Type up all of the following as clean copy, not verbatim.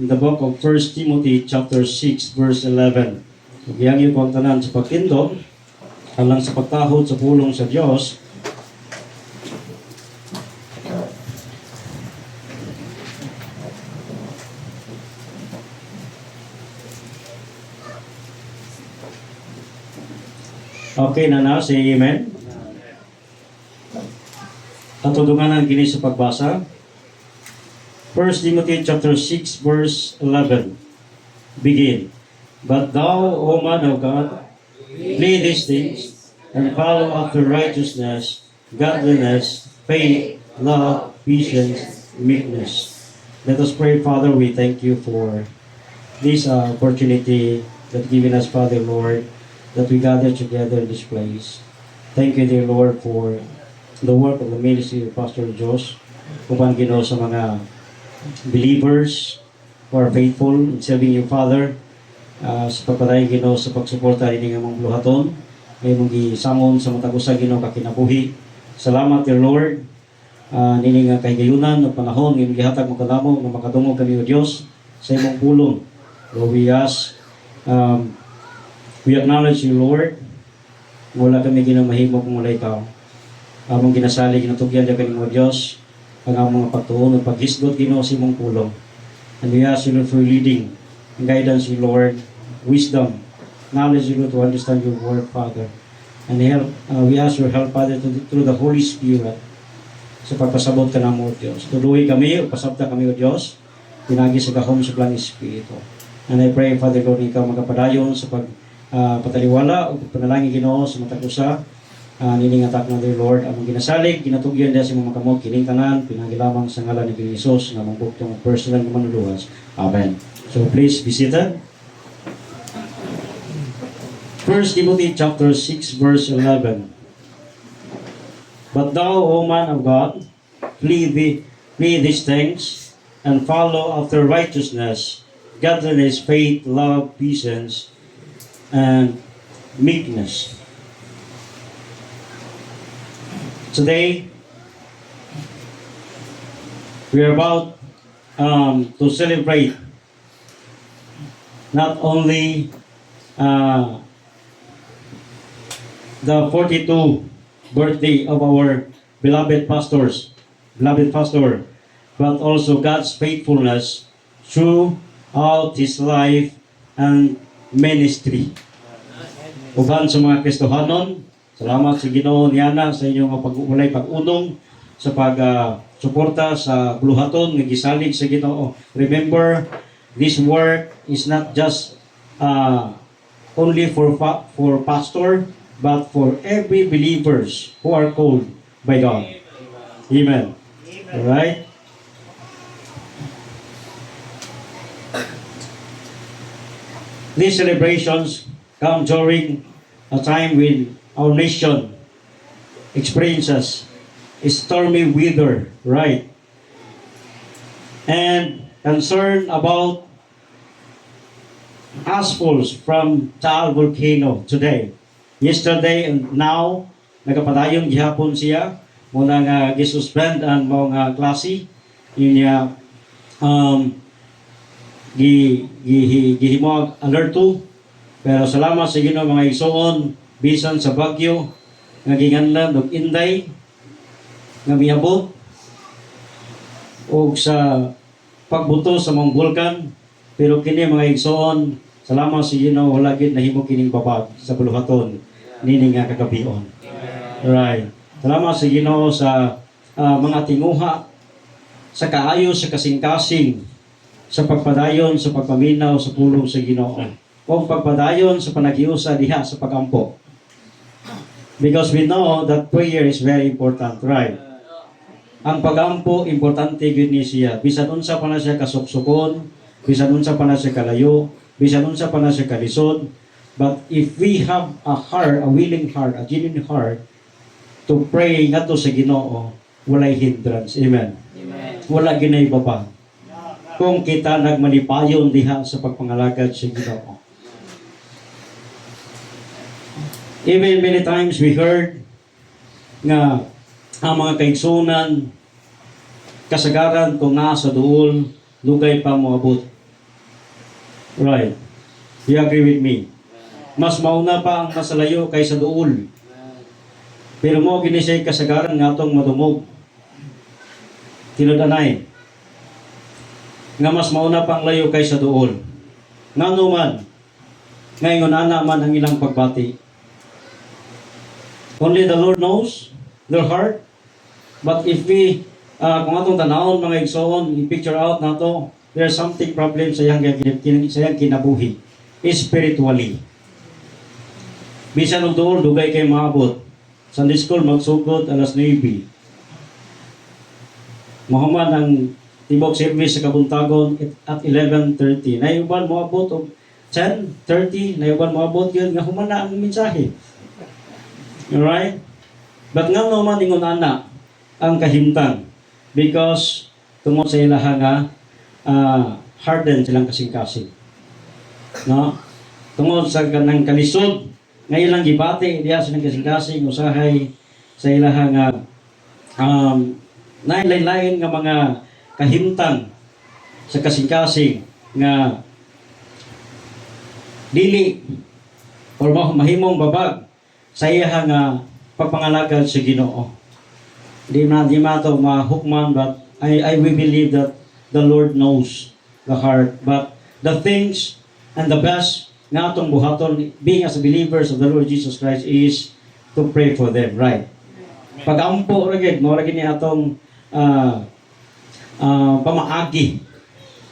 In the book of 1 Timothy chapter 6 verse 11. Nagyang iyo kong tanan sa pagtindog, alang sa pagtahod sa pulong sa Dios. Okay na, say amen. Katulungan kini sa pagbasa. 1 Timothy chapter 6 verse 11. Begin. But thou, O man of God, flee these things, and follow after righteousness, godliness, faith, love, patience, meekness. Let us pray. Father, we thank you for this opportunity that given us, Father Lord, that we gather together in this place. Thank you, dear Lord, for the work of the ministry of Pastor Josh, upang Ginoo sa mga believers who are faithful in serving you, Father, sa pagpadayon Ginoo sa pagsuporta rin ng mga buluhaton, ay mong gisangon sa matagusa Ginoo kakinabuhi. Salamat, dear Lord, nini nga kahigayunan ng panahon, ngayong gihatag mo kanamo na makadungog kami o Diyos sa imong pulong. Lord, we ask, we acknowledge you, Lord, wala kami ginamahimo kung wala ikaw. Among ginasalig, ginatugyan na kami mo Diyos, ang among mga pagtuon at paghisgot Ginoo sa imong pulong. And we ask you, Lord, for leading and guidance, you, Lord, wisdom, knowledge, you, Lord, to understand your word, Father. And help, we ask your help, Father, through the Holy Spirit, sa pagpasabot ka na mo, Diyos. Tuluhi kami, o pasabta kami, o Diyos, pinagi sa gahom sa Blang Espiritu. And I pray, Father, Lord, ikaw magkapadayon sa pataliwala o panalangin Ginoo sa matagusa. Niningatak na, dear Lord, among ginasalig, ginatugyan dahil sa mga makamot, kinintanan, pinangilamang sa ngalan ni Jesus na mabuktong personal na manuluwas. Amen. So please be seated. 1 Timothy chapter 6 verse 11. But thou, O man of God, flee these things, and follow after righteousness, godliness, faith, love, patience, and meekness. Today, we are about to celebrate not only the 42 birthday of our beloved pastor, but also God's faithfulness throughout his life and ministry. Uban sa mga Kristohanon, salamat sa Ginoo niyana sa inyong pag-ulay pag-unong sa pag-suporta sa buluhaton nga gisalig sa Ginoo. Remember, this work is not just only for pastor, but for every believers who are called by God. Amen. All right? These celebrations come during a time when our nation experiences a stormy weather, right? And concern about ashfalls from Taal volcano today. Yesterday and now, nagapadayon gihapon siya, muna nga gisuspend ang mga klase, yun niya, gihimo alert to, pero salamat sa Ginoo mga igsoon, bisan sa bagyo, nga ginganlan og inday, nga miabot, o sa pagbuto sa mga bulkan, pero kini mga igsoon, salamat sa Ginoo, wala gid nahimo kining babag sa buluhaton nini nga kagabion. Right. Salamat sa Ginoo sa mga tinguha sa kaayo sa kasing-kasing sa pagpadayon sa pagpaminaw sa pulong sa Ginoo o pagpadayon sa panagiusa diha sa pagampo. Because we know that prayer is very important, right? Ang pagampo importante gyud ni siya. Bisan unsa pa na siya kasuksukon, bisan unsa pa na siya kalayo, bisan unsa pa na siya kalisod. But if we have a heart, a willing heart, a genuine heart to pray ngadto sa Ginoo, walay hindrance. Amen. Amen. Wala ginay baba. Kung kita nagmalipayon diha sa pagpangalagad sa Ginoo. Even many times we heard nga ang mga kaigsunan kasagaran kung nasa duol, lugay pa moabot. Right. You agree with me? Mas mauna pa ang masalayo kaysa duol. Pero mo ginisay kasagaran nga atong madumog. Tinudanay. Nga mas mauna pa ang layo kaysa duol. Nga naman, ngayon ana man ang ilang pagbati. Only the Lord knows their heart. But if we, kung atong tanawon mga igsoon, i-picture out nato, there's something problem sa iyang kinabuhi. Spiritually. Bisan og duol, dugay kay maabot. Sunday school, magsugod, alas 9. Mahuman ang tibok service sa Kabuntagon at 11:30. Nayuban mo abot og 10:30, nayuban mo abot yun, nga human na ang mensahe. Alright? But nga naman ingon ana ang kahimtang because tungod sa ilaha nga harden silang kasing-kasing. No? Tungod sa kanang kalisod nga ilang gibati diha sa kasing-kasing usahay sa ilaha nga nailay-lain nga mga kahimtang sa kasing-kasing nga dili or mahimong babag sa iya nga pagpangalagad sa Ginoo. Di mato mahukman, but I will believe that the Lord knows the heart. But the things and the best nga atong buhaton being as believers of the Lord Jesus Christ is to pray for them, right? Pag-ampo ra gid mo ra gid ni atong pamaagi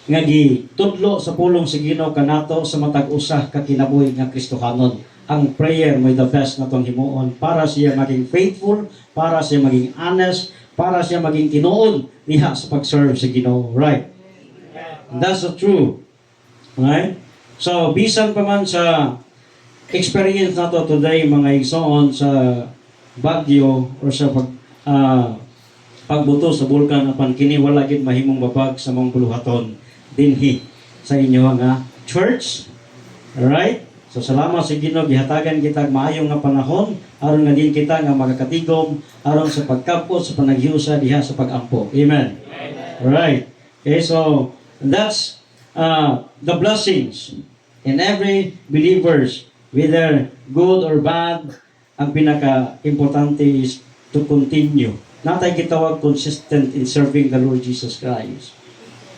nga gitudlo sa pulong sa Ginoo kanato sa matag usa ka kinabuhi nga Kristohanon. Ang prayer may the best na itong himuon para siya maging faithful, para siya maging honest, para siya maging tinuod diha sa pag-serve sa Ginoo. Right? That's the truth. Right? So, bisan pa man sa experience na to today, mga igsoon sa bagyo or sa pagbuto sa bulkan apan kini wala gid mahimong babag sa mga buluhaton dinhi sa inyo nga church. Alright? So salamat sa Ginoo gihatagan kita maayong nga panahon aron nga din kita nga magakatigom aron sa pagkapot sa panaghiusa diha sa pag-ampo. Amen. Right. Okay, so that's the blessings in every believers, whether good or bad. Ang pinaka-importante is to continue. Natay gitawag consistent in serving the Lord Jesus Christ.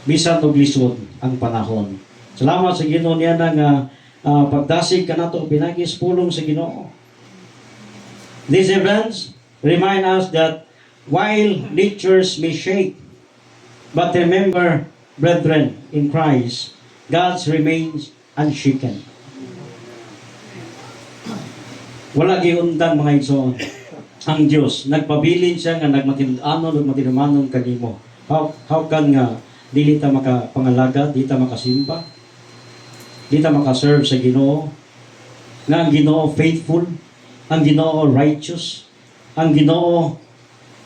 Bisan og lisod ang panahon. Salamat sa Ginoo niya nga pagdasig ka nato pinagis pulong sa Ginoo. These events remind us that while natures may shake, but remember, brethren in Christ, God remains unshaken. Wala giundan mga igsoon. Ang Dios nagpabilin siya nga nagmatindanon ug matinumanon kanimo. How kan nga dili ta makapangalaga, dili ta makasimba, dili ta makaserve sa Ginoo. Nga ang Ginoo faithful, ang Ginoo righteous, ang Ginoo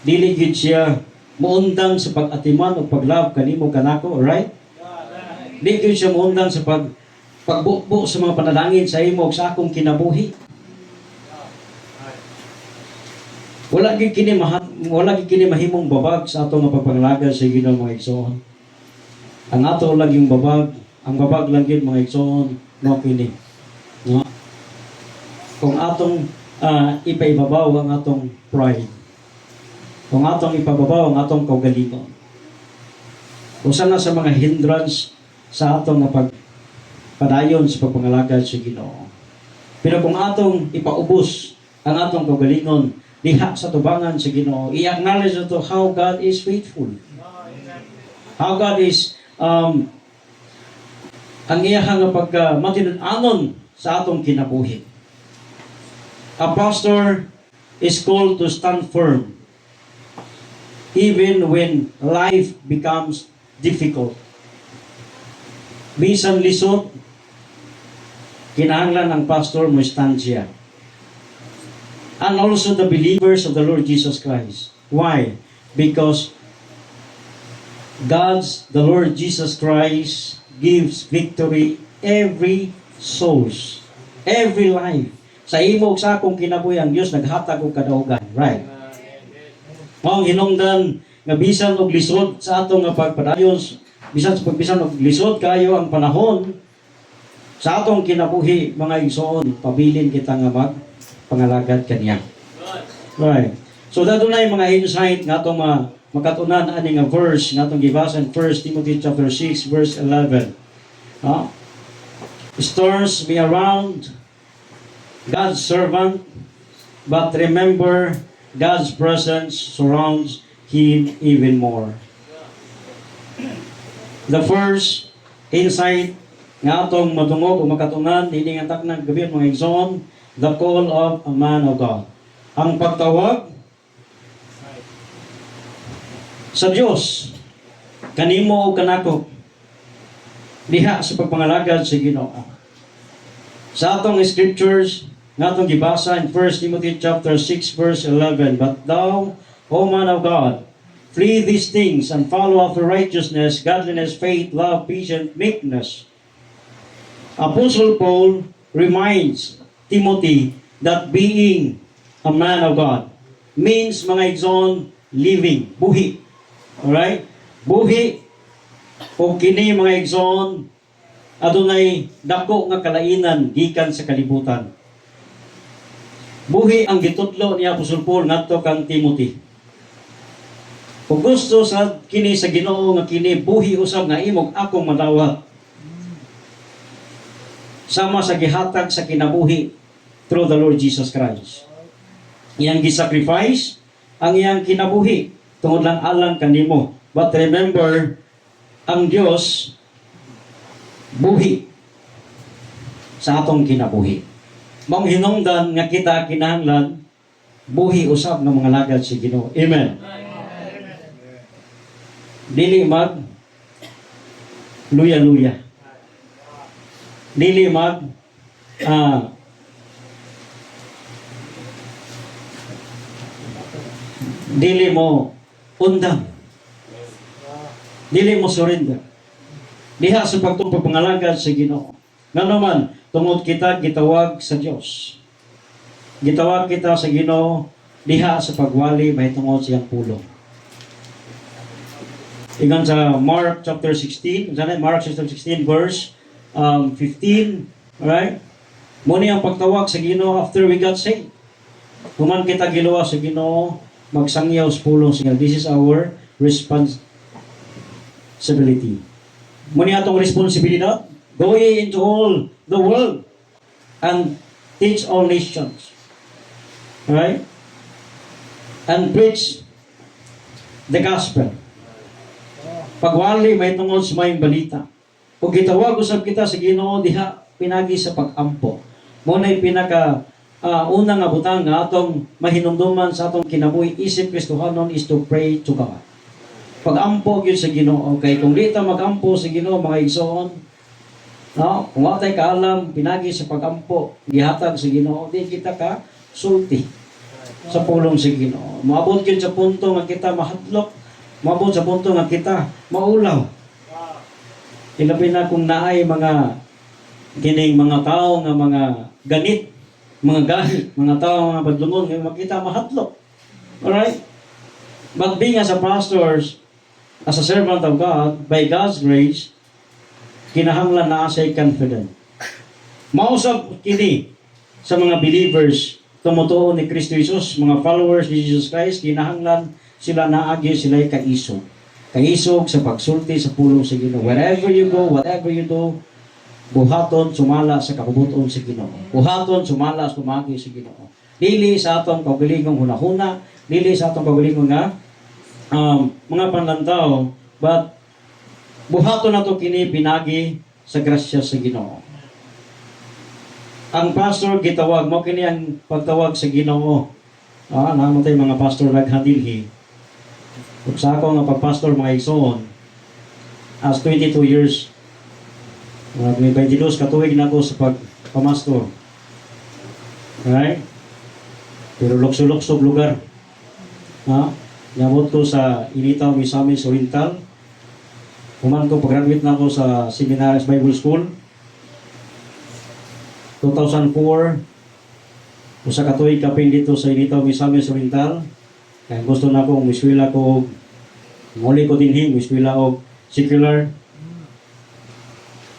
dili gid siya muundang sa pag-atiman o paglab kanimo kanako, right? Dili gid siya muundang sa pagbukbo sa mga panalangin sa imo ug sa akong kinabuhi. Wala gid kini mahimong babag sa ato nga pagpangalagad sa Ginoo mga igsoon. Ang ato laging babag, ang babag lang gid mga igsoon, no kini. No? Kung atong ipaibabaw ang atong pride. Kung atong ipababaw ang atong kaugalingon. Usa na sa mga hindrance sa atong nga pagpadayon sa pagpangalagad sa Ginoo. Pero kung atong ipaubos ang atong kaugalingon diha sa tubangan sa Ginoo, i-acknowledge to how God is faithful. How God is ang iyang pagmatinud-anon sa atong kinabuhi. A pastor is called to stand firm even when life becomes difficult. Bisan lisod, kinahanglan ang pastor mo stand siya. And also the believers of the Lord Jesus Christ. Why? Because the Lord Jesus Christ gives victory every souls, every life. Sa imo ug sa akong kinabuhi ang Dios naghatag og kadaugan, right? Mao hinungdan nga bisan og lisod sa atong nga pagpadayon, bisan og lisod kayo ang panahon, Sa atong kinabuhi, mga igsoon, pabilin kita nga pangalagad kaniya. Right. So dato na yung mga insight nga atong makatunan ani nga verse nga atong gibasa in 1 Timothy chapter 6 verse 11. Storms be around God's servant, but remember God's presence surrounds him even more. The first insight nga atong madungog o makatunan ini nga taknang gabi mga igsoon, the call of a man of God. Ang pagtawag sa Dios kanimo o kanako diha sa pagpangalagad sa Ginoo. Sa atong scriptures nga atong gibasa in 1 Timothy chapter 6 verse 11, but thou, O man of God, flee these things and follow after righteousness, godliness, faith, love, patience, meekness. Apostle Paul reminds Timothy that being a man of God means mga igsoon living, buhi. Alright? Buhi o kini mga igsoon adunay dako nga kalainan gikan sa kalibutan. Buhi ang gitudlo ni Apostle Paul ngadto kang Timothy. Kung gusto sa kini sa Ginoo nga kini buhi usab nga imong akong madawat sama sa gihatag sa kinabuhi through the Lord Jesus Christ. Iyang gisacrifice ang iyang kinabuhi tungod lang alang kanimo. But remember, ang Dios buhi sa atong kinabuhi. Mao hinungdan nga kita kinahanglan buhi usab ng mga lagad si Ginoo. Amen. Dili mag luya-luya. Dili mag dili mo undang. Dili mo surrender. Diha sa pagpangalagad sa Ginoo. Nga naman, tungod kita gitawag sa Dios. Gitawag kita sa Ginoo diha sa pagwali mahitungod sa iyang pulong. Ingon sa Mark chapter 16, Mark chapter 16 verse 15, right? Muni ang pagtawag sa Ginoo after we got saved. Human kita giluwa sa Ginoo, magsangyaw sa pulong siya. This is our responsibility. Muni atong responsibilidad, go ye into all the world and teach all nations. Right? And preach the gospel. Pagwali may tungod sa mayong balita. Kung gitawag usab kita sa Ginoo diha pinagi sa pag-ampo. Mo nay pinaka unang nga butang nga atong mahinumduman sa atong kinabuhi isip Kristohanon is to pray to God. Pag-ampo gyud sa Ginoo. Okay, kung di ta mag-ampo sa Ginoo mga igsoon, no, kung wa tay kaalam pinagi sa pag-ampo gihatag sa Ginoo, di kita ka sulti sa pulong sa Ginoo. Moabot gyud sa punto nga kita mahadlok. Mabot sa punto nga kita maulaw. Ilabi na kung naay mga kining mga tao nga mga ganit, mga gahi, mga tao nga padlungon nga makita mahatlok. Alright? But being as a pastors, as a servant of God, by God's grace, kinahanglan na say confident. Mausap kini sa mga believers tumutuo ni Kristo Jesus, mga followers ni Jesus Christ, kinahanglan sila naagi sila'y kaisog. Kaisog sa pagsulti sa pulong sa Ginoo. Wherever you go, whatever you do, buhaton sumala sa kabubuton sa Ginoo. Buhaton sumala sa tumagi sa Ginoo. Dili sa atong kaugalingong hunahuna, dili sa atong kaugalingong nga mga panlantaw, but buhaton nato kini pinagi sa grasya sa Ginoo. Ang pastor gitawag mo kini ang pagtawag sa Ginoo. Namatay mga pastor naghandilhi. Kung sa ako nga pagpastor mga igsoon, as 22 years, may 22 katuig na ako sa pagpamastor. Right? Pero luksog-luksog lugar. Nabot ko sa Initaw, Misamis Oriental. Human ko, pag-graduate na ako sa Seminaries Bible School. 2004, usa katuig kaping dito sa Initaw, Misamis Oriental. Kaya gusto na akong miswila ko, muli ko dinhi, miswila o secular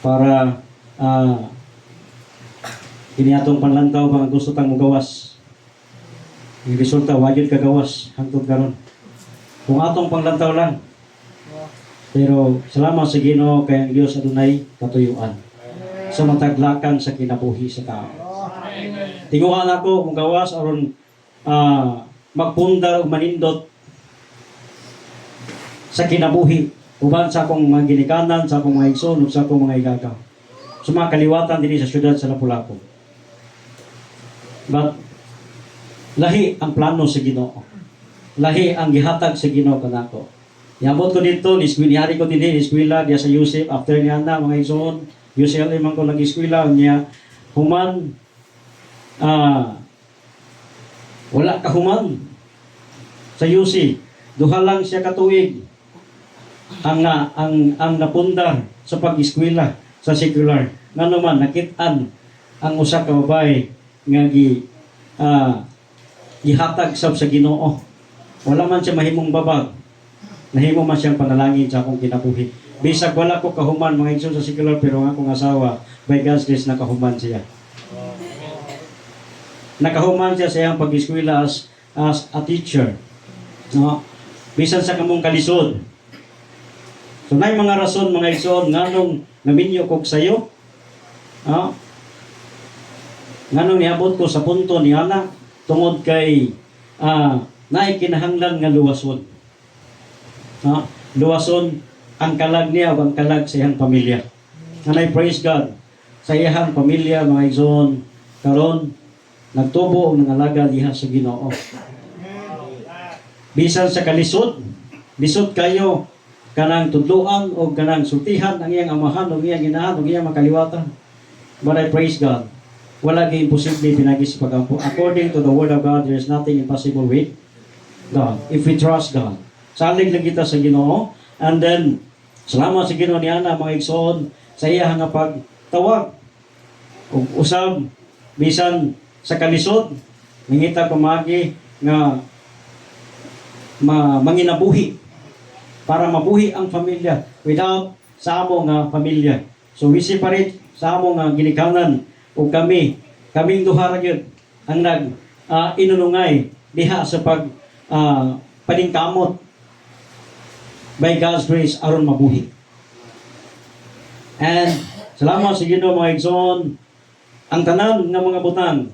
para Kini atong panlantaw mga gusto tang mugawas. Yung resulta wajud kagawas hangtod karon. Kung atong panglantaw lang. Pero salamat sa Ginoo kay ang Dios adunay katuyuan sa mataglakan sa kinabuhi sa tao. Tinguhan ako kung gawas aron magpundar o manindot sa kinabuhi uban sa akong mga ginikanan, sa akong mga igsoon, ug sa akong mga igagaw. Sa mga kaliwatan din sa syudad sa Lapu-Lapu. But lahi ang plano sa Ginoo. Lahi ang gihatag sa Ginoo kanako. Iabot ko dito, niskwilihari ko din eskwela diya sa Yusef after niya na mga igsoon, UCLA man ko nag-eskwela niya human wala ka human sa UC. Duha lang siya katuig ang napundar sa pag-eskwela sa secular. Ngano man nakit-an ang usa ka babae nga gihatag sab sa Ginoo. Wala man siya mahimong babag. Nahimo man siyang panalangin sa akong kinabuhi. Bisag wala ko kahuman mga igsoon sa secular pero ang akong asawa by God's grace nakahuman siya. Nakahuman siya sa iyang pag-eskwela as a teacher. No? Bisan sa kamong kalisod. So nay mga rason mga igsoon nganong naminyo kog sayo. No? Nganong niabot ko sa punto ni ana tungod kay naay kinahanglan nga luwason. Luwason ang kalag niya o ang kalag sa iyang pamilya. And I praise God sa iyang pamilya mga igsoon karon nagtubo og nangalaga diha sa Ginoo. Bisan sa kalisod, lisod kayo kanang tudloan o kanang sultihan ang iyang amahan o iyang inahan o iyang makaliwatan. But I praise God. Wala kay imposible pinagi sa pagampo. According to the word of God, there is nothing impossible with God. If we trust God. Salig lang kita sa Ginoo. And then, salamat sa Ginoo niya na mga igsoon sa iya nga pagtawag. Ug usab, bisan sa kalisod, nangita pamagi nga manginabuhi para mabuhi ang pamilya without sa amo nga pamilya. So we separate sa amo nga ginikanan ug kaming duha ra gyud ang inunungay diha sa paningkamot by God's grace aron mabuhi. And salamat sa Ginoo mga igsoon, ang tanan nga mga butang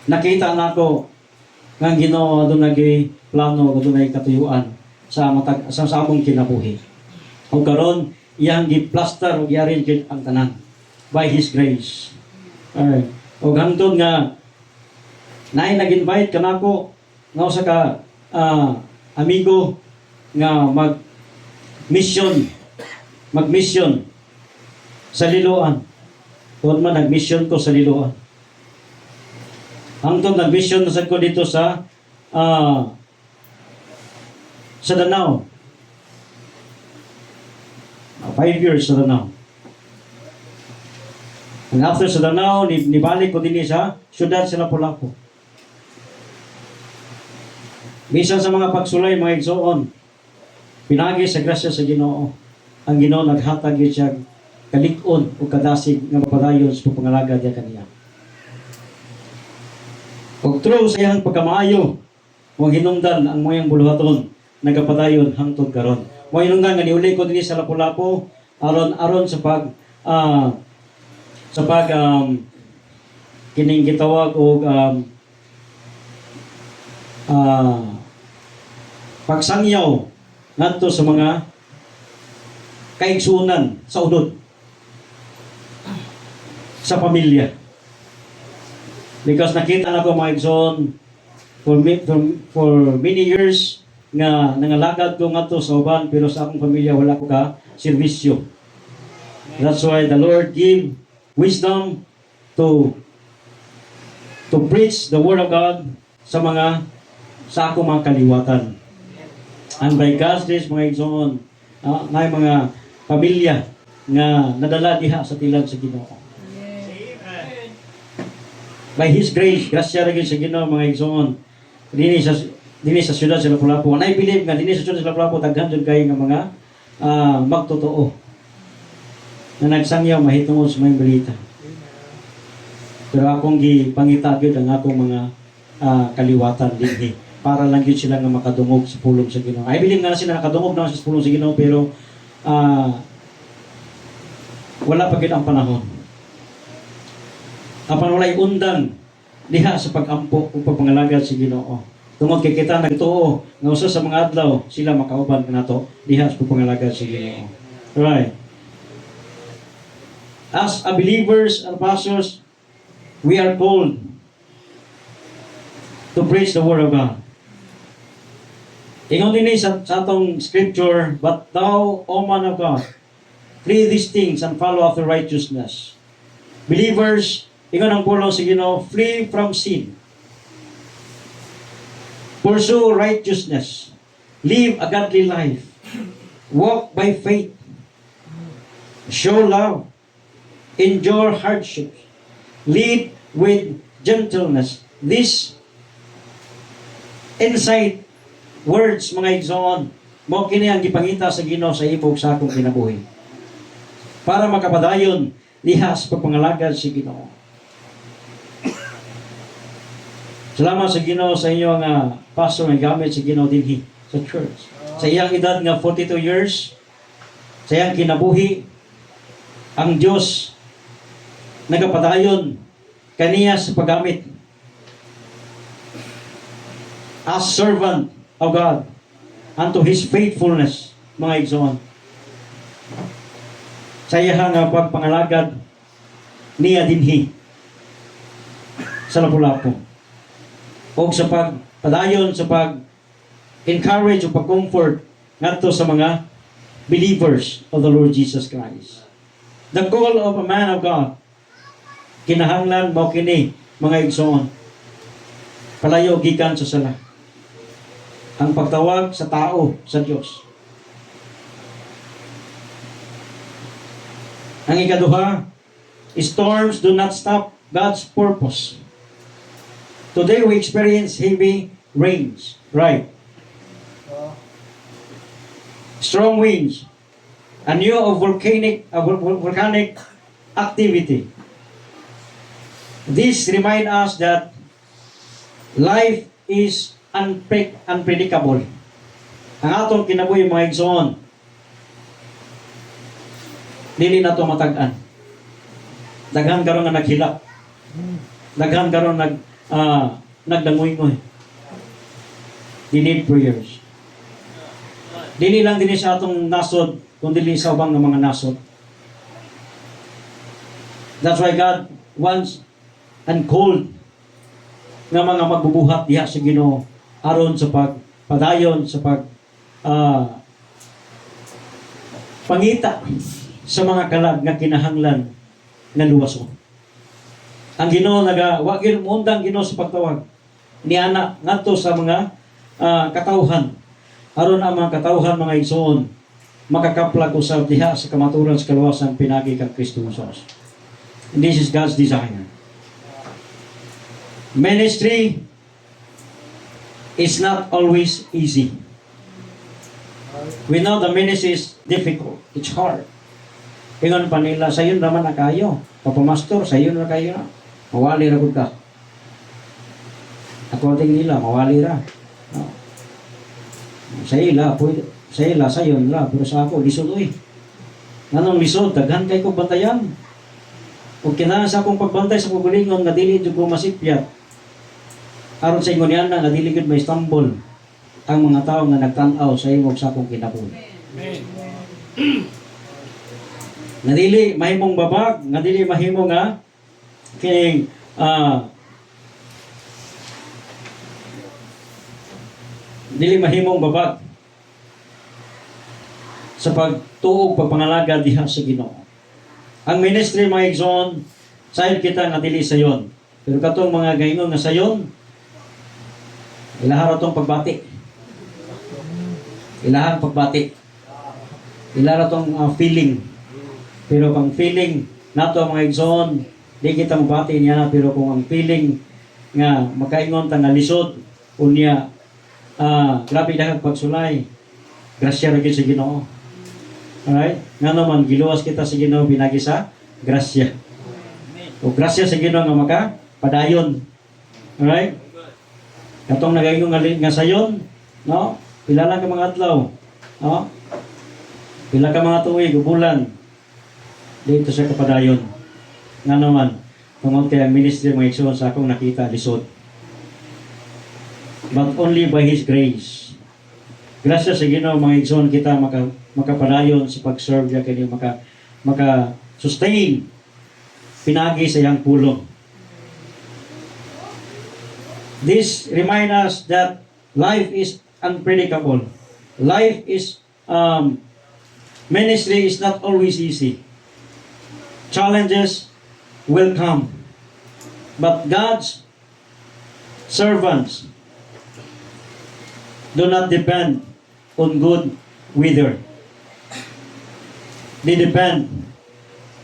nakita nako nga Ginoo adunay plano adunay katuyuan sa among kinabuhi. O karon iyang gi-plaster ug i-arrange gyud ang tanan by His grace. O hangtod nga naay nag-invite kanako nga usa ka amigo nga mag-mission sa Liloan. Kung man nag-mission ko sa Liloan. Hangtod nag-mission na sad ko dito sa Danao. 5 years sa Danao. And after sa Danao, nibalik ko din sa syudad sa Lapu-Lapu. Bisan sa mga pagsulay, mga igsoon, pinagi sa grasya sa Ginoo. Ang Ginoo naghatag gyud siya kalig-on o kadasig nga mapadayon sa pangalaga diya kaniya. Ug through sa iyang pagkamaayo, mo hinungdan ang moyang buluhaton nagapadayon hangtod karon. Mo hinungdan nga niuli ko dinhi sa Lapu-Lapu aron sa kining gitawag og pagsangyaw ngadto sa mga kaigsunan sa unod sa pamilya. Because nakita na ko mga igsoon for many years nga nangalagad ko ngadto sa uban pero sa akong pamilya wala ko ka serbisyo. That's why the Lord give wisdom to preach the word of God sa akong mga kaliwatan. And by God's grace mga igsoon, na mga pamilya nga nadala diha sa tilag sa Ginoo. By His grace, grasya ra gyud sa Ginoo mga igsoon. Dinhi sa syudad sa Lapu-Lapu. And I believe nga dinhi sa syudad sa Lapu-Lapu daghan jud kay nga mga magtotoo na nagsangyaw mahitungod sa mga balita. Pero akong gipangita gyud ang akong mga kaliwatan dinhi para lang gyud sila nga makadungog sa pulong sa Ginoo. I believe nga na sila nakadungog na sa pulong sa Ginoo pero wala pa gyud ang panahon. Apan walay undang diha sa pagampo ug pagpangalagad sa Ginoo. Tungod kay kita nagtuo nga usa sa mga adlaw sila makauban kanato diha sa pagpangalagad sa Ginoo. Right. As a believers and pastors, we are called to preach the Word of God. Ingon din sa atong scripture, but thou, O man of God, flee these things and follow after righteousness. Believers, ingon ang pulong sa Ginoo, flee from sin. Pursue righteousness. Live a godly life. Walk by faith. Show love. Endure hardships. Lead with gentleness. These insight words, mga igsoon, mo kini ang gipangita sa Ginoo sa ibog sa akong kinabuhi. Para makapadayon diha sa pagpangalagad sa Ginoo. Salamat sa Ginoo sa inyo nga pastor nga gamit sa Ginoo dinhi sa church. Sa iyang edad nga 42 years, sa iyang kinabuhi, ang Dios nagapadayon kaniya sa paggamit as servant of God unto His faithfulness, mga igsoon. Sa iyang nga pagpangalagad niya dinhi sa Lapu-Lapu o sa pagpadayon sa pag-encourage o pag-comfort ngadto sa mga believers of the Lord Jesus Christ. The call of a man of God, kinahanglan mao kini, mga igsoon, palayo gikan sa sala. Ang pagtawag sa tao sa Dios. Ang ikaduha, storms do not stop God's purpose. Today we experience heavy rains, right? Strong winds, a new volcanic activity. This remind us that life is unpredictable. Ang atong kinabuhi, mga igsoon, dili na ito matag-an. Daghan karon nga naghilak. Daghan karon nagdangoy-ngoy. They need prayers. Dili lang din sa atong nasod, kundi sa ubang ng mga nasod. That's why God wants and called nga mga magbubuhat diha sa Ginoo aron sa pagpadayon sa pangita sa mga kalag nga kinahanglan nga luwason. Ang Ginoo wa gyud mundang Ginoo sa pagtawag niana ngadto sa mga katawhan aron ang mga katawhan, mga igsoon, makakaplag usab diha sa kamaturan sa kaluwasan pinagi kang Kristo Jesus. And this is God's desire. Ministry is not always easy. We know the ministry is difficult. It's hard. Ingon pa nila, sayon naman na kayo. Papamastor, sayon na kayo na. Mawali ra gud ka. According nila, mawali ra. No. Sa ila, sayon la. Pero sa ako, lisod oy. Nanong lisod, daghan kay ko bantayan. Kung kinahanglan sa akong pagbantay sa pagalingon, nga dili jud ko masipyat. Aron sa ingon niyan nga dili gud may stumble ang mga tao nga nagtan-aw sa imong sa akong kinabuhi. Nga dili mahimong babag, nga dili mahimong nga kining dili mahimong babag sa pagtuog pagpangalaga diha sa Ginoo. Ang ministry, mga igsoon, sayod kita nga dili sayon. Pero katong mga gaingon nga sayon, ilahar itong pagbati. Ilahar pagbati. Ilahar itong feeling. Pero kung feeling nato, mga igsoon, di kita mabati niya na. Pero kung ang feeling nga makaingon ta nga lisod unya grabe dahil pagsulay, grasya ra gyud sa Ginoo. Alright? Nga naman giluwas kita sa Ginoo pinagi sa grasya. O grasya sa Ginoo nga maka padayon. Alright? Katong nagaingon nga sayon, no? Pila lang ka mga adlaw, no? Pila ka mga tuig o bulan. Dito sa kapadayon. Nga naman, tungod kay ang ministry mga igsoon sa akong nakita lisod. But only by His grace. Grasya sa Ginoo mga igsoon kita makapadayon sa pag-serve niya kini maka sustain pinagi sa iyang pulong. This remind us that life is unpredictable. Life is ministry is not always easy. Challenges will come. But God's servants do not depend on good weather. They depend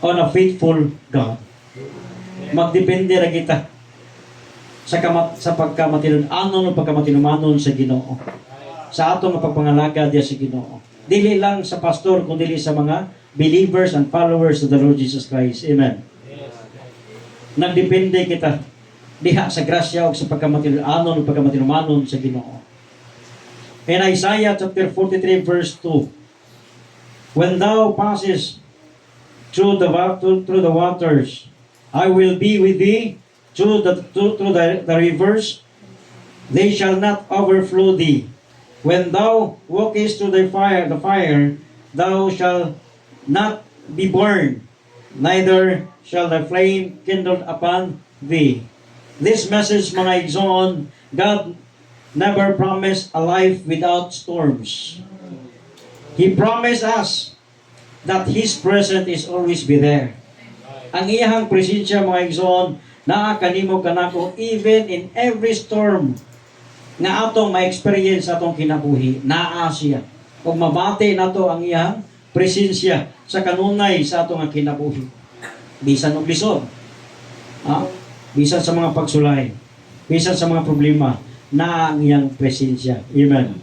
on a faithful God. Magdepende ra kita sa pagkamatinud-anon o pagkamatinumanon sa Ginoo. Sa atong pagpangalagad diya sa Ginoo. Dili lang sa pastor kundi sa mga believers and followers of the Lord Jesus Christ. Amen. Nagdepende kita diha sa grasya o sa pagkamatinud-anon o pagkamatinumanon sa Ginoo. In Isaiah chapter 43 verse 2, when thou passes through the waters, I will be with thee. Through the rivers, they shall not overflow thee. When thou walkest through the fire, thou shalt not be burned, neither shall the flame kindle upon thee. This message, mga igsoon, God never promised a life without storms. He promised us that His presence is always be there. Ang iyang presensya, mga igsoon, naa kanimo kanako even in every storm nga atong ma-experience atong kinabuhi, naa siya. Kung mabati nato ang iyang presensya sa kanunay sa atong kinabuhi. Bisan og lisod. Bisan sa mga pagsulay, bisan sa mga problema, naa ang iyang presensya. Amen.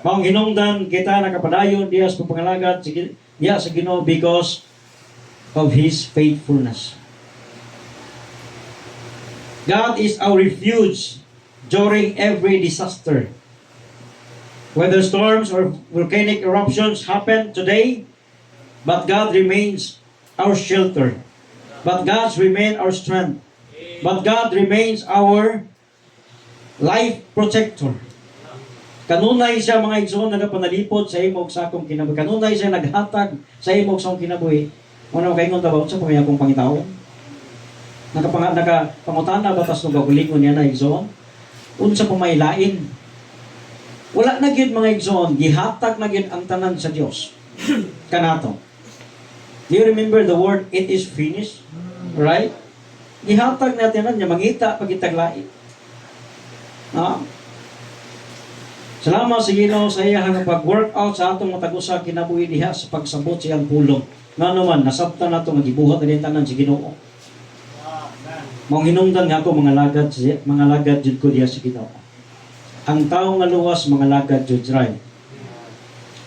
Kung hinungdan kita nakapadayon diya sa pangalagad diya sa Ginoo because of His faithfulness. God is our refuge during every disaster. Whether storms or volcanic eruptions happen today, but God remains our shelter. But God remains our strength. But God remains our life protector. Kanunay siya, mga igsoon, nagapanalipod sa imog sa akong kinabuhi. Kanunay siya naghatag sa imog sa akong kinabuhi. Ano kaingon ta ba sa pamiyakong pangitaon? Nakapangutana batas ng gagulingon niya na igsoon. Unsa pamailain. Wala na gyud mga igsoon, gihatag na gyud ang tanan sa Dios. Kanato. Do you remember the word, it is finished? Right? Gihatag natin niya, mangita pagitaglain. Salamat sa Ginoo sa iyang pag-workout sa atong matagusa kinabuhi diha sa pagsabot sa iyang pulong. Nga naman, nasabtan nato nga gibuhat na tanan sa Ginoo. Mong hinungdan nga ako mga lagad jud ko diha sa Ginoo. Ang tao nga luwas mga lagad jud right.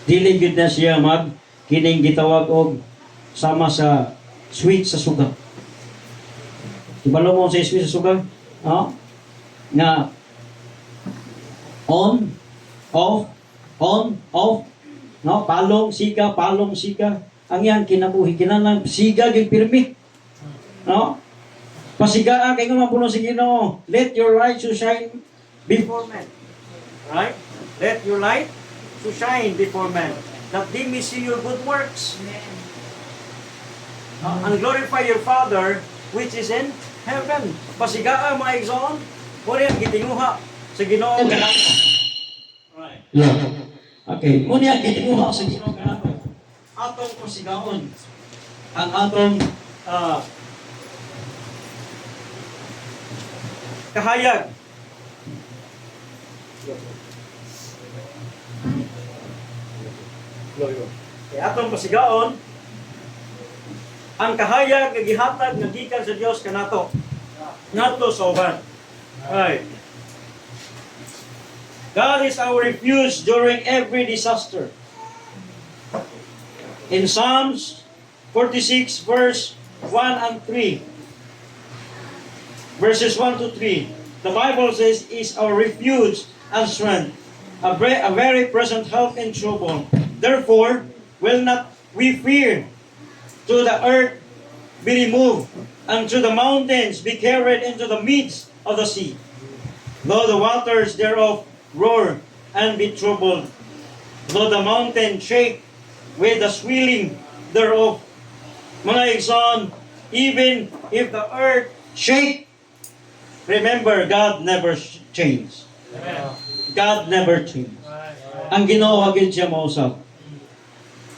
Dili gid na siya kining gitawag og sama sa sweet sa suga. Ibalo mo sa sweet sa suga, nga on, off, no, palong sika. Ang yan kinabuhi kinahanglan siga gyud pirmi. No? Pasigaan kay nga mapuno si Ginoo. Let your light so shine before men. Right? Let your light so shine before men, that they may see your good works. And glorify your Father which is in heaven. Pasigaan mga igsoon, muna ang gitinguha sa Ginoo kanato. Right. Yeah. Okay, muna ang gitinguha sa Ginoo kanato. Atong pasigaon ang atong kahayag. Atong pasigaon ang kahayag nga gihatag nga gikan sa Dios kanato. Ngadto sa uban. Right. God is our refuge during every disaster. In Psalms 46 verse 1 and 3, verses 1 to 3. The Bible says, is our refuge and strength, a very present help in trouble. Therefore, will not we fear, to the earth be removed, and to the mountains be carried into the midst of the sea. Though the waters thereof roar and be troubled, though the mountain shake with the swelling thereof. Mga igsoon, even if the earth shake, remember, God never change. God never change. Ang Ginoo gid siya mausap.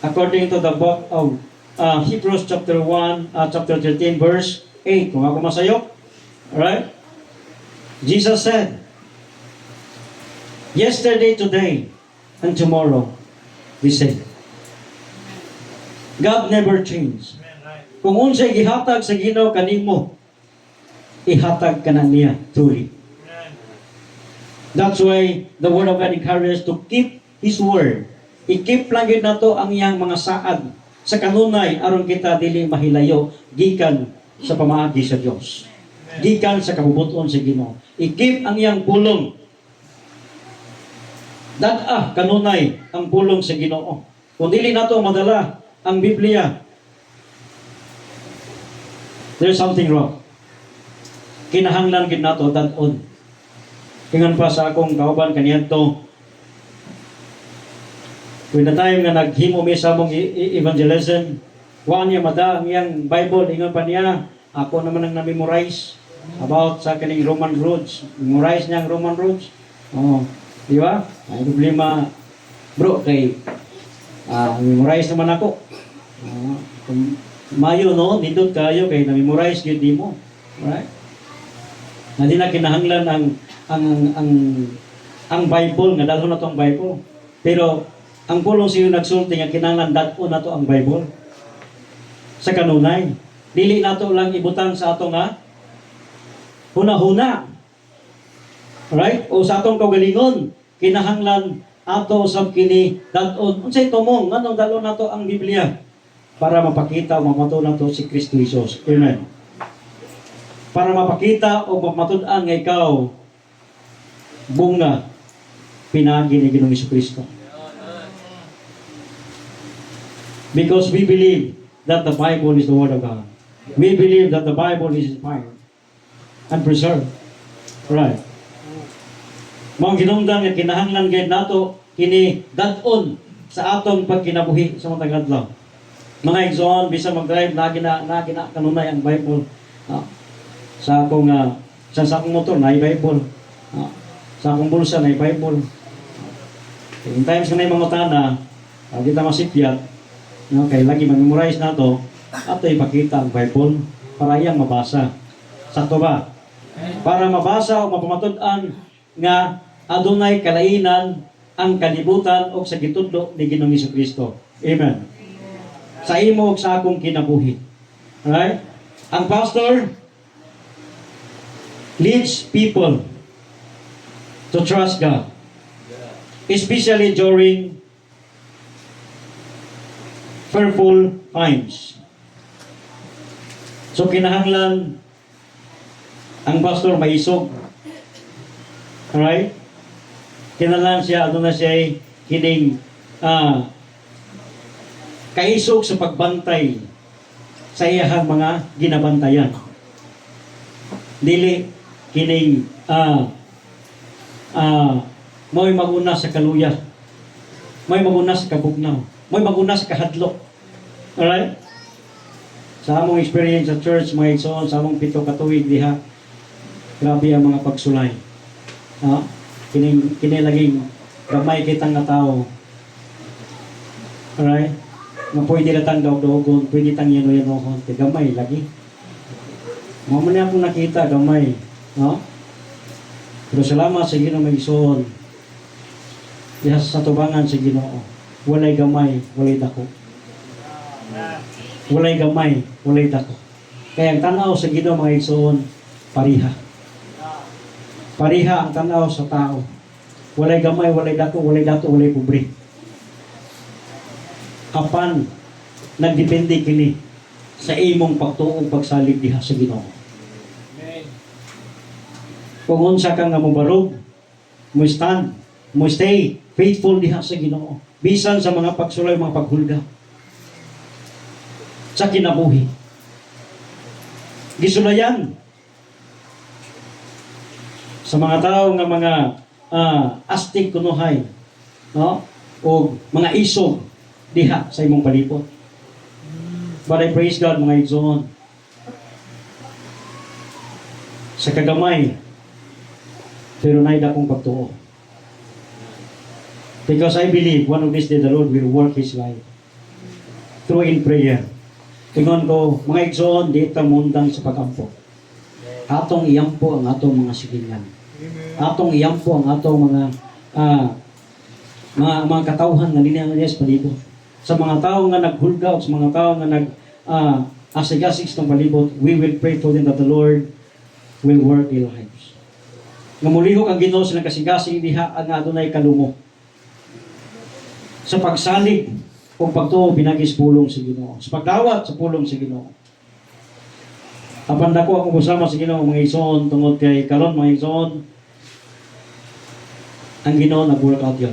According to the book of Hebrews chapter 13 verse 8. Kung ako masayok, alright? Jesus said, yesterday, today, and tomorrow, we say, God never change. Kung unsay gihatag sa Ginoo kanimo, ihatag ka na niya truly. That's why the Word of God encourages to keep His Word. I-keep lang yun na to ang iyang mga saad sa kanunay aron kita dili mahilayo gikan sa pamaagi sa Dios. Gikan sa kabubuton sa Ginoo. I-keep ang iyang pulong. Kanunay ang pulong sa Ginoo. Kung dili nato madala ang Biblia, there's something wrong. Kinahanglan gid nato dat-on. Ingon pa sa akong kauban kaniadto, when the time nga naghimo mi sa among evangelism, wa niya mada ang iyang Bible, ingon pa niya, ako naman ang na-memorize about sa kaning Roman roads. Memorize niya ang Roman roads. Oh, di ba? Ay problema bro kay memorize naman ako. Kung mayo no, nindot kayo kay na-memorize gyud mo. Right? Na di na kinahanglan ang Bible nga dalhon na to ang Bible. Pero ang pulong siyo nagsulti nga kinahanglan dat-on na to ang Bible. Sa kanunay, dili nato lang ibutang sa ato nga huna-huna. Right? O sa atong kaugalingon, kinahanglan ato usab kini dat-on. Unsay tumong nganong dalon nato ang Biblia para mapakita o mapatunan to si Kristo Jesus. Amen. Para mapakita o mapatunan nga ikaw bunga pinagi ni Ginoong Jesucristo. Because we believe that the Bible is the Word of God. We believe that the Bible is inspired and preserved. Right. Mao ginungdan nga kinahanglan gid nato kini dat-on sa atong pagkinabuhi sa matag adlaw. Mga igsoon, bisa mag-drive lagi na kanunay ang Bible. Sa akong motor na Bible. Sa akong bulsa na Bible. In times nga na yung mga tana, kita masipyat, kaya lagi mag-memorize na to, ato ipakita ang Bible para iyang mabasa. Sakto ba? Para mabasa o mapamatud-an nga adunay kalainan ang kalibutan o sa gitudlo ni Ginoong Jesucristo. Amen. Sa imo o sa akong kinabuhi. Alright? Ang pastor leads people to trust God. Especially during fearful times. So kinahanglan ang pastor maisog. Alright? Kinahanglan siya, na siya kining kaisog sa pagbantay sa iyahang mga ginabantayan. Dili kining mo'y maguna sa kaluya, mo'y maguna sa kabugnaw, mo'y maguna sa kahadlok. Alright? Sa among experience sa church, mga igsoon, sa among 7 ka tuig diha, grabe ang mga pagsulay. Kinilaging gamay kitang nga tao. Alright? Nga pwede na tang daog-daogon, pwede tang yano-yanohon, gamay lagi. Mga man akong nakita, gamay. No? Pero salamat sa Ginoo may igsoon. Sa tubangan sa Ginoo. Walay gamay, walay dako. Walay gamay, walay dako. Kaya ang tanaw sa Ginoo mga igsoon, pariha. Pariha ang tanaw sa tao. Walay gamay, walay dako, walay dato, walay pobre. Apan nagdepende kini sa imong pagtuo pagsalig diha sa Ginoo. Kung unsa ka nga mobarog, mo stand, mo stay faithful diha sa Ginoo. Bisan sa mga pagsulay, mga paghulga sa kinabuhi. Gisulayan sa mga tao nga mga astig kunuhay, no? O mga isog diha sa imong palibot. But I praise God, mga igsoon. Sa kagamay, pero naay dakong pagtuo. Because I believe one of these days the Lord will work His life through in prayer. Tingon ko, mga igsoon, di ta mundang sa pagampo. Atong iyampo ang atong mga silingan. Atong iyampo ang atong mga katawhan nga linang sa palibot. Sa mga tao nga naghulga o sa mga tao nga asig-asig sa palibot, we will pray for them that the Lord will work their lives. Nga mulihok ang Ginoo silang kasing-kasing diha ang adunay kalumo. Sa pagsalig o pagtuo pinagis pulong sa Ginoo. Sa pagdawat sa pulong sa Ginoo. Apan dako akong usama sa Ginoo mga igsoon tungod kay karon mga igsoon ang Ginoo nag-work out yun.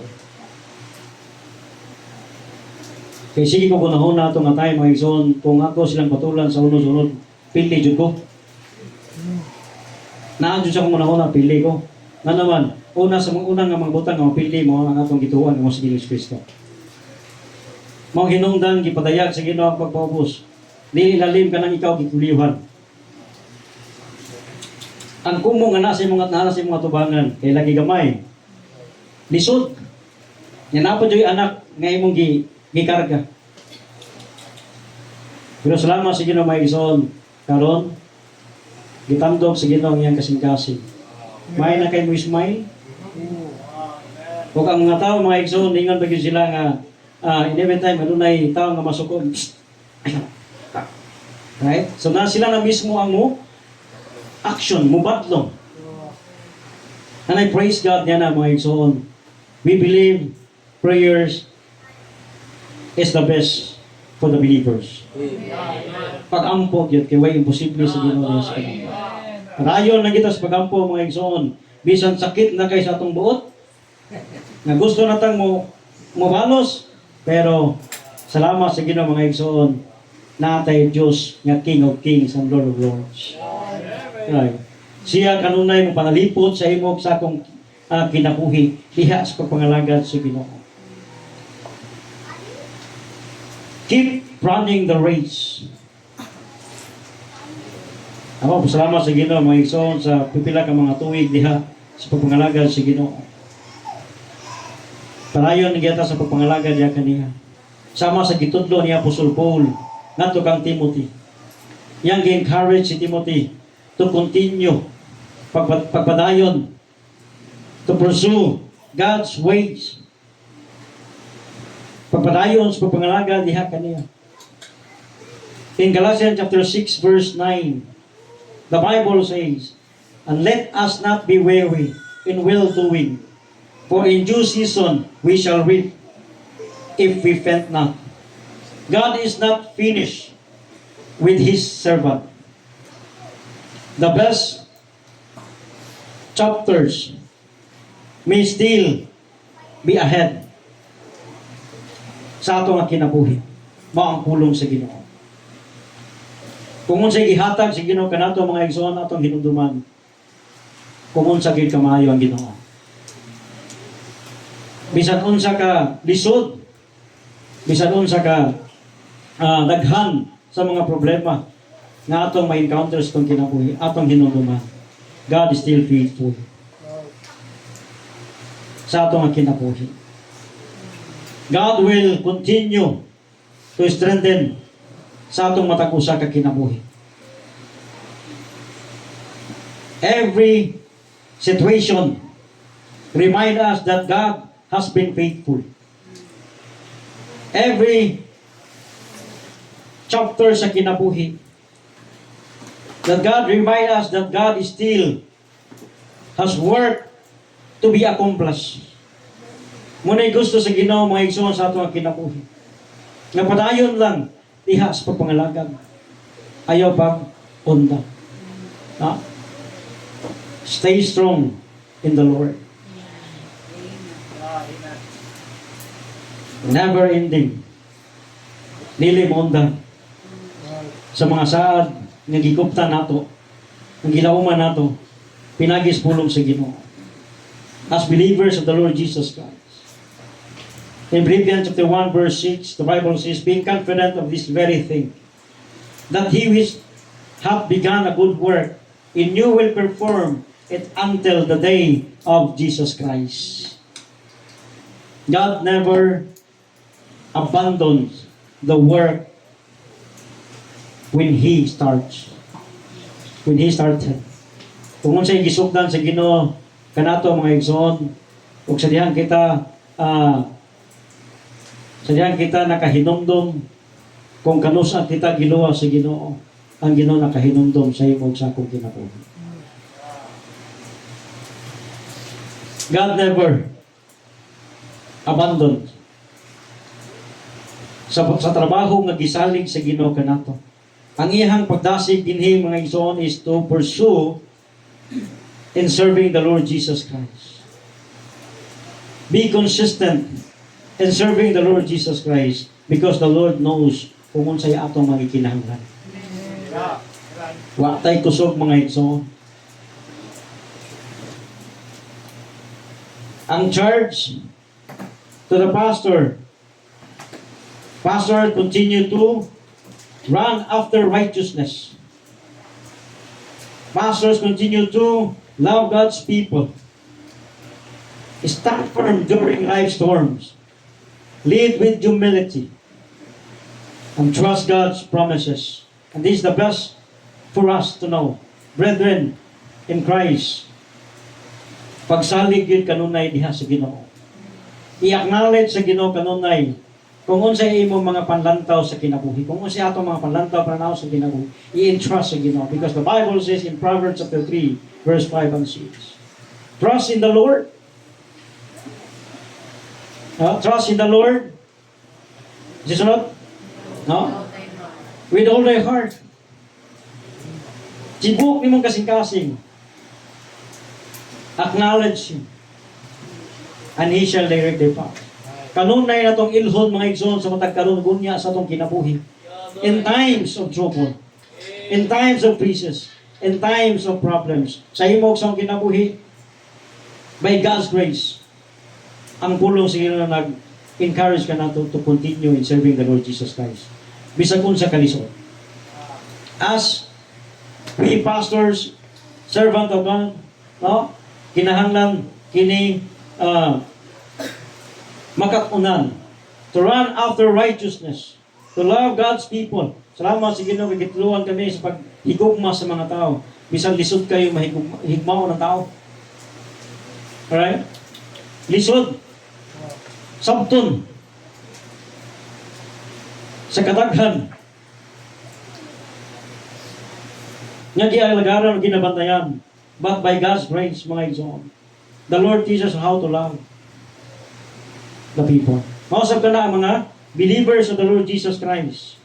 Kaya sige ko kunahon na ito nga tayo mga igsoon, kung ako silang patulan sa unod-unod, pili jud ko. Naadyo siya kung kunahon na pili ko. Nga naman, una sa mga unang mga butang nga mapili mo ang atong gituan ng sa Ginoo Kristo. Mga hinungdan, gipadayag sa Ginoo ang pagpaubos. Dili lalim ka nang ikaw gikulihan. Ang kumo nga nasa mga tubangan, kay lagi gamay. Lisod. Yan na po dyan anak nga imong gikarga. Pero salamat sa Ginoo mga igsoon. Karon, gitandog sa Ginoo ang iyang kasing-kasing. May na kay mo ismay. Huwag ang mga tao mga igsoon, ingon bagyo sila nga in every time, adunay tao nga masukod. Right? So na sila na mismo ang action, mubatlong. And I praise God yan na mga igsoon. We believe prayers is the best for the believers. Pag-ampo yun, kaya way imposible sa Ginoo sa kanila. Pag-ayon na kita sa pag-ampo mga igsoon, bisan sakit na kay sa atong buot, nga gusto natang mabalos, pero salamat sa Ginoo mga igsoon, natay Diyos nga King of Kings and Lord of Lords. Right. Siya kanunay mo panalipod sa imong sa akong kinabuhi diha sa pagpangalagad sa Ginoo. Keep running the race. Ako, salamat sa Ginoo mga igsoon sa pipila ka mga tuig diha sa pagpangalagad sa Ginoo. Palayon ni kita sa pagpangalagad diha kaniya. Sama sa gitudlo ni Apostol Paul ngadto kang Timothy. Yang gi-encourage si Timothy to continue pagpadayon to pursue God's ways. Pagpadayon sa pagpangalagad diha kaniya. In Galatians chapter 6 verse 9, the Bible says, "And let us not be weary in well-doing, for in due season we shall reap if we faint not." God is not finished with His servant. The best chapters may still be ahead sa ato nga kinabuhi. Mao ang pulong sa Ginoo. Kung unsay gihatag sa Ginoo kanato mga igsoon atong hinumduman, kung unsa gid kamayo ang Ginoo. Bisan unsa ka lisod, bisan unsa ka daghan sa mga problema nga atong ma-encounter sa atong kinabuhi, atong hinumduman, God is still faithful sa atong kinabuhi. God will continue to strengthen sa atong matag usa ka kinabuhi. Every situation remind us that God has been faithful. Every chapter sa kinabuhi, that God remind us that God is still has work to be accomplished. Muna'y gusto sa Ginoo mga igsoon sa atong kinabuhi. Nga padayon lang diha sa pagpangalagad. Ayaw pang onda. Ha? Stay strong in the Lord. Never ending. Dili monda sa mga saad nga gikupta nato, ang gilauman nato, pinagis pulong sa Ginoo. As believers of the Lord Jesus Christ. In Philippians chapter 1 verse 6, the Bible says, being confident of this very thing, that he which hath begun a good work in you will perform it until the day of Jesus Christ. God never abandons the work when He starts. When He started. Kung unsay gisugdan sa Ginoo kanato mga igsoon, ug sa dihan kita nakahinumdum kung kanusa kita giluwa sa Ginoo, ang Ginoo nakahinumdum sa imo sa akong kinabuhi. God never abandoned sa trabaho nga gisalig sa Ginoo kanato. Ang iyang pagdasig dinhi mga igsoon is to pursue in serving the Lord Jesus Christ. Be consistent in serving the Lord Jesus Christ because the Lord knows kung unsay atong mga kinahanglan. Wa tay kusog mga igsoon. Ang charge to the pastor continue to run after righteousness. Pastors continue to love God's people. Stand firm during life storms. Lead with humility. And trust God's promises. And this is the best for us to know. Brethren in Christ, pagsalig yun kanunay diha sa Ginoo. I-acknowledge sa Ginoo kanunay kung unsay imo mga panlantaw sa kinabuhi. Kung unsay ato mga panlantaw pananaw sa kinabuhi, i-entrust sa Ginoo. Because the Bible says in Proverbs chapter 3, verse 5 and 6, trust in the Lord. Trust in the Lord. Is this not? No? With all thy heart. Tibuk nimong kasing-kasing. Acknowledge Him. And He shall direct their path. Kanunay na itong ilhon mga igsoon sa matag karon gunya sa itong kinabuhi. In times of trouble, in times of crisis, in times of problems, sa himog sa kinabuhi, by God's grace, ang pulong sa Ginoo nag-encourage ka nato to continue in serving the Lord Jesus Christ. Bisag unsa kalisod. As we pastors, servant of God, no? Kinahanglan kini makatunan to run after righteousness, to love God's people. Salamat sa Ginoo kay gituluan kami sa paghigugma sa mga tao. Bisan lisod kayo mahigmao ng tao. Alright? Lisod. Sabton. Sa kadaghan. Nga gialagaran o ginabantayan. But by God's grace, mga igsoon, the Lord teaches us how to love the people. Mausap ka na ang mga believers of the Lord Jesus Christ.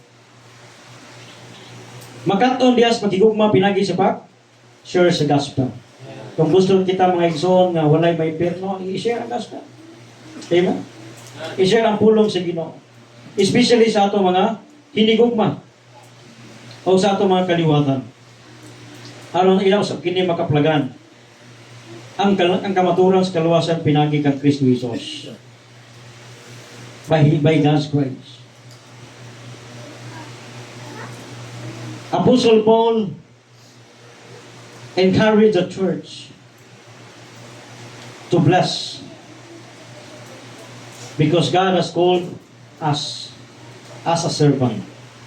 Magkaton diyas pagigugma pinagi sa share sa gospel. Kung gusto kita mga igsoon nga walay may perno, i-share ang gospel. Amen? I-share ang pulong sa Ginoo. Especially sa ato mga hinigugma o sa ato mga kaliwatan. Aron ilaw sa kini makaplagan ang kamaturan sa kaluwasan pinagi kang Kristo Jesus. By God's grace. Apostle Paul encouraged the church to bless because God has called us as a servant,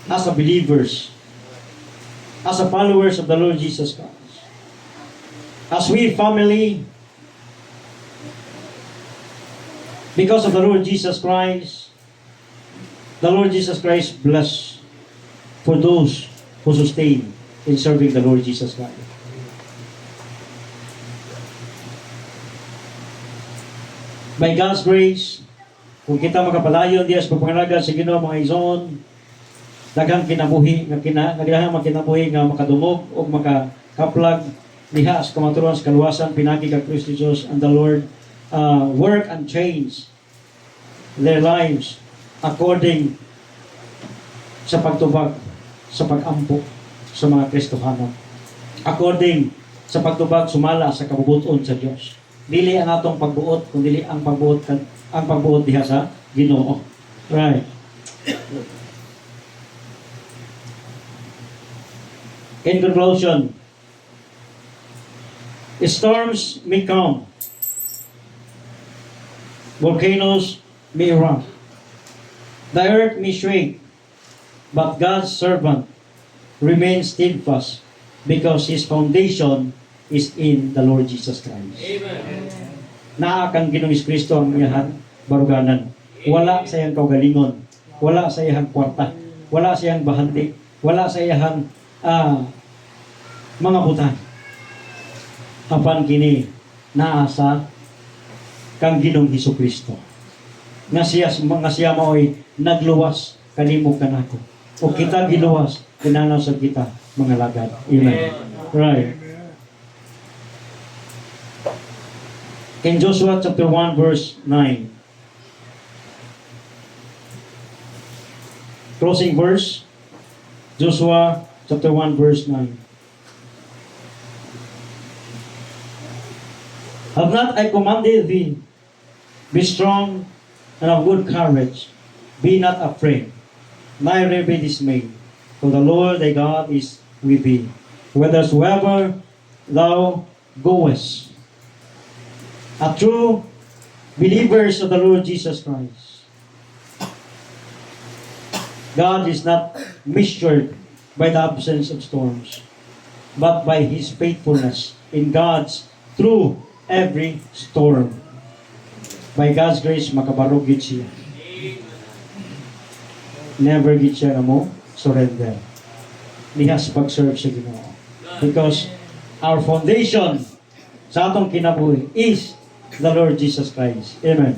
as a believers, as a followers of the Lord Jesus Christ. As we family, because of the Lord Jesus Christ bless for those who sustain in serving the Lord Jesus Christ. By God's grace, kung kita makapalayon diya sa pagpangalaga sa Ginoo mga igsoon, daghang kinabuhi nga kinabuhi nga makadumog o makakaplag diha sa kamaturan sa kaluwasan pinagi kag Kristo Jesus and the Lord work and change their lives according sa pagtubag sa pag-ampo sa mga Kristohanon, according sa pagtubag sumala sa kabubuton sa Dios. Dili ang atong pagbuot kundi ang pagbuot diha sa Ginoo. Right. In conclusion, storms may come, volcanoes may erupt, the earth may shake, but God's servant remains steadfast because his foundation is in the Lord Jesus Christ. Amen. Naa kang Ginoong Kristo ang iyang baruganan. Wala sa iyang kaugalingon, wala sa iyang kwarta, wala sa iyang bahanti, wala sa iyang mga butan. Apan kini naa sa kang Ginoong Hesukristo. Nga siya mao'y nagluwas kanimo kanako. O kita giluwas kinanaw sa kita mga lagad. Amen. Right. In Joshua chapter 1 verse 9. Closing verse. Joshua chapter 1 verse 9. Have not I commanded thee, be strong and of good courage, be not afraid, neither be dismayed, for the Lord thy God is with thee, whithersoever thou goest. A true believers of the Lord Jesus Christ, God is not measured by the absence of storms, but by His faithfulness in God's through every storm. By God's grace, makabarog gid siya. Never gid siya mo surrender. Nihas pag-serve sa Ginoo. Because our foundation sa atong kinabuhi is the Lord Jesus Christ. Amen.